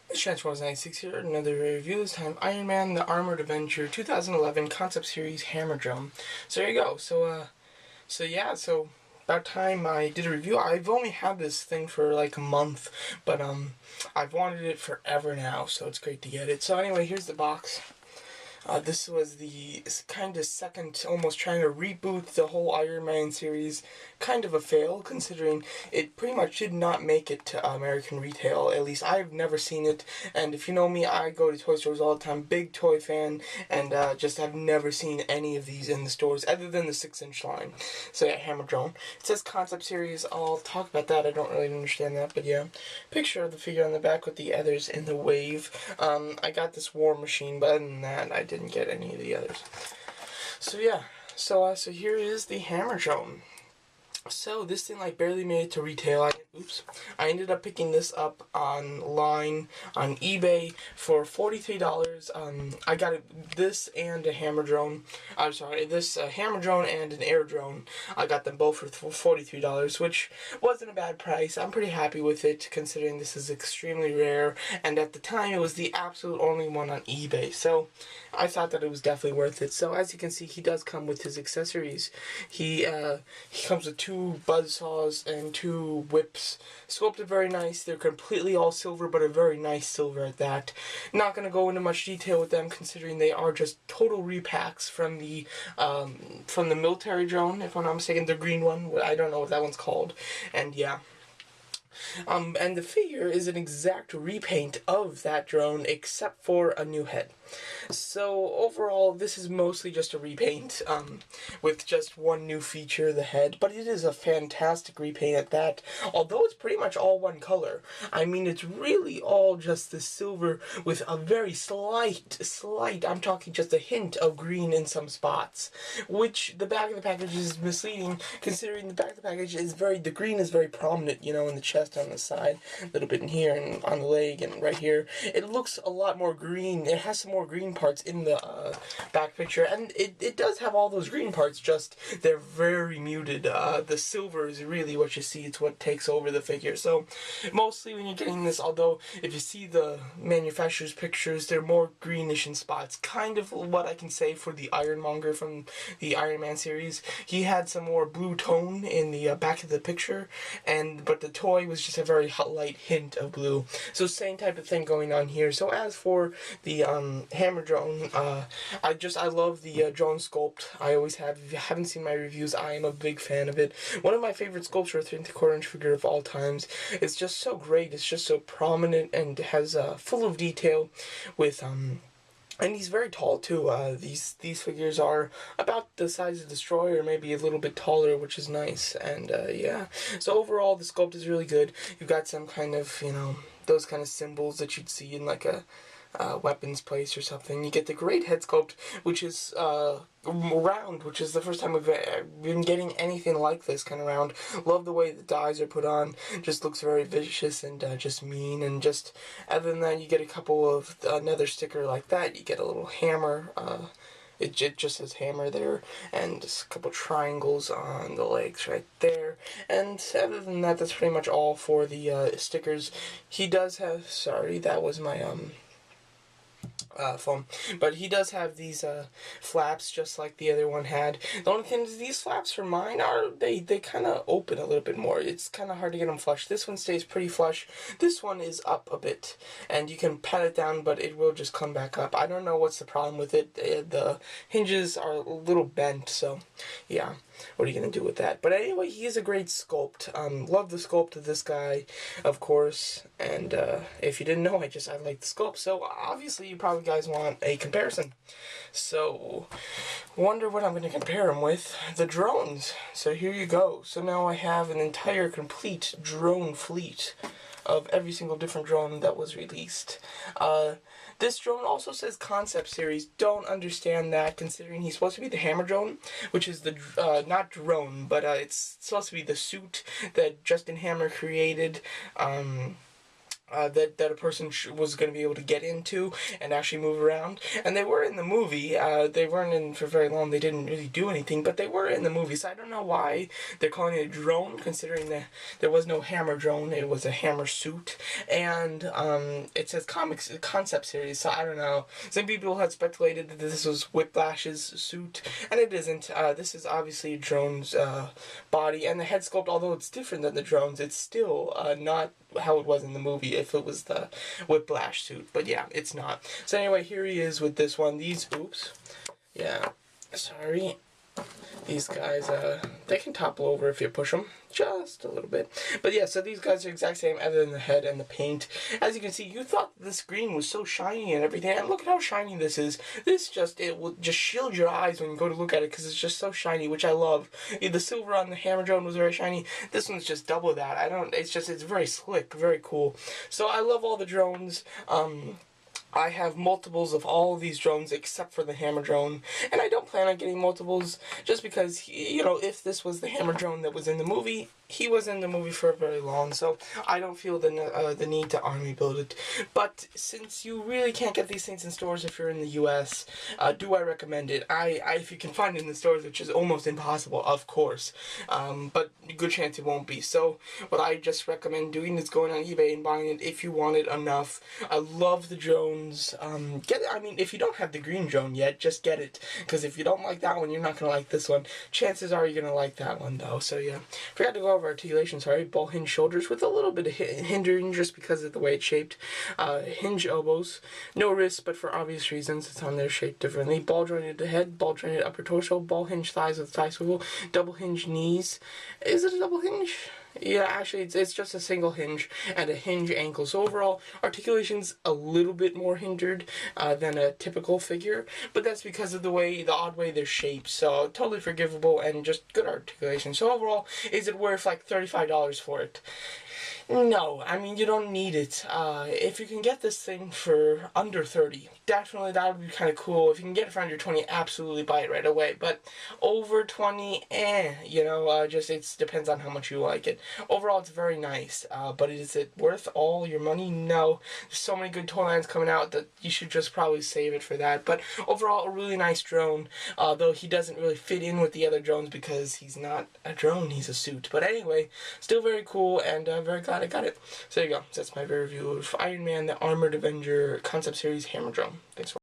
It's Transformers96 here, another review, this time Iron Man, the Armored Avenger 2011 Concept Series Hammer Drone. So there you go, so about time I did a review. I've only had this thing for like a month, but I've wanted it forever now, so it's great to get it. So anyway, here's the box. This was the kind of second, almost trying to reboot the whole Iron Man series. Kind of a fail, considering it pretty much did not make it to American retail. At least I've never seen it, and if you know me, I go to toy stores all the time. Big toy fan, and just have never seen any of these in the stores, other than the 6-inch line. So yeah, Hammer Drone. It says Concept Series. I'll talk about that. I don't really understand that, but yeah. Picture of the figure on the back with the others in the wave. I got this War Machine, but other than that, I didn't get any of the others. So yeah, so here is the Hammer Drone. So this thing like barely made it to retail. I ended up picking this up online on eBay for $43. I got this and a hammer drone. I'm sorry, this hammer drone and an air drone. I got them both for $43, which wasn't a bad price. I'm pretty happy with it, considering this is extremely rare, and at the time it was the absolute only one on eBay. So I thought that it was definitely worth it. So as you can see, he does come with his accessories. He comes with 2 buzz saws and 2 whips. Sculpted very nice. They're completely all silver, but a very nice silver at that. Not going to go into much detail with them, considering they are just total repacks from the military drone, if I'm not mistaken, the green one. I don't know what that one's called. And yeah. And the figure is an exact repaint of that drone, except for a new head. So overall, this is mostly just a repaint, with just one new feature, the head. But it is a fantastic repaint at that, although it's pretty much all one color. I mean, it's really all just the silver with a very slight, I'm talking just a hint of green in some spots. Which the back of the package is misleading, considering the back of the package is the green is very prominent, you know, in the chest, on the side, a little bit in here, and on the leg, and right here. It looks a lot more green. It has some more green parts in the back picture, and it does have all those green parts, just they're very muted. The silver is really what you see. It's what takes over the figure. So mostly when you're getting this, although if you see the manufacturer's pictures, they're more greenish in spots. Kind of what I can say for the Ironmonger from the Iron Man series. He had some more blue tone in the back of the picture, but the toy was just a very light hint of blue. So same type of thing going on here. So as for the hammer drone, I love the drone sculpt. I always have. If you haven't seen my reviews, I am a big fan of it. One of my favorite sculpture 3/4-inch figure of all times. It's just so great. It's just so prominent and has full of detail with and he's very tall too. These figures are about the size of Destroyer, maybe a little bit taller, which is nice. And yeah, so overall the sculpt is really good. You've got some kind of, you know, those kind of symbols that you'd see in like a weapons place or something. You get the great head sculpt, which is round, which is the first time we've been getting anything like this kind of round. Love the way the dies are put on. Just looks very vicious and just mean. And just other than that, you get a couple of another sticker like that. You get a little hammer. It just says hammer there, and just a couple triangles on the legs right there. And other than that, that's pretty much all for the stickers. He does have, sorry, that was my phone. But he does have these flaps just like the other one had. The only thing is these flaps for mine are, they kind of open a little bit more. It's kind of hard to get them flush. This one stays pretty flush. This one is up a bit, and you can pat it down, but it will just come back up. I don't know what's the problem with it. The hinges are a little bent, so yeah. What are you going to do with that? But anyway, he is a great sculpt. Love the sculpt of this guy, of course. And if you didn't know, I like the sculpt. So obviously you probably guys want a comparison. So wonder what I'm going to compare him with. The drones. So here you go. So now I have an entire complete drone fleet of every single different drone that was released. This drone also says Concept Series. Don't understand that, considering he's supposed to be the Hammer Drone, which is the, not drone, but it's supposed to be the suit that Justin Hammer created. that a person was going to be able to get into and actually move around. And they were in the movie. They weren't in for very long. They didn't really do anything, but they were in the movie. So I don't know why they're calling it a drone, considering that there was no hammer drone. It was a hammer suit. And it says comics concept series. So I don't know. Some people had speculated that this was Whiplash's suit, and it isn't. This is obviously a drone's body, and the head sculpt, although it's different than the drones, it's still not how it was in the movie if it was the Whiplash suit. But yeah, it's not. So anyway, here he is with this one. Oops. Yeah, sorry. These guys, they can topple over if you push them just a little bit. But yeah, so these guys are exact same other than the head and the paint. As you can see, you thought this green was so shiny and everything, and look at how shiny this is. It will just shield your eyes when you go to look at it because it's just so shiny, which I love. The silver on the hammer drone was very shiny. This one's just double that. It's very slick, very cool. So I love all the drones. I have multiples of all of these drones except for the hammer drone, and I don't plan on getting multiples just because, if this was the hammer drone that was in the movie, he was in the movie for very long, so I don't feel the need to army build it. But since you really can't get these things in stores if you're in the US, do I recommend it? If you can find it in the stores, which is almost impossible, of course, but good chance it won't be. So what I just recommend doing is going on eBay and buying it if you want it enough. I love the drones. Get it. I mean, if you don't have the green drone yet, just get it, because if you don't like that one, you're not gonna like this one. Chances are you're gonna like that one though. So yeah, forgot to go over articulation. Sorry, ball hinge shoulders with a little bit of hindering just because of the way it's shaped. Hinge elbows, no wrists, but for obvious reasons, it's on there shaped differently. Ball jointed head, ball jointed upper torso, ball hinge thighs with thigh swivel, double hinge knees. Is it a double hinge? Yeah, actually, it's just a single hinge and a hinge ankle. So overall, articulation's a little bit more hindered than a typical figure, but that's because of the odd way they're shaped. So totally forgivable and just good articulation. So overall, is it worth like $35 for it? No, I mean, you don't need it. If you can get this thing for under 30, definitely that would be kind of cool. If you can get it for under 20, absolutely buy it right away. But over 20, it depends on how much you like it. Overall, it's very nice, but is it worth all your money? No. There's so many good toy lines coming out that you should just probably save it for that. But overall, a really nice drone, though he doesn't really fit in with the other drones because he's not a drone, he's a suit. But anyway, still very cool, and very glad I got it. So there you go. That's my review of Iron Man, the Armored Avenger concept series hammer drone. Thanks for watching.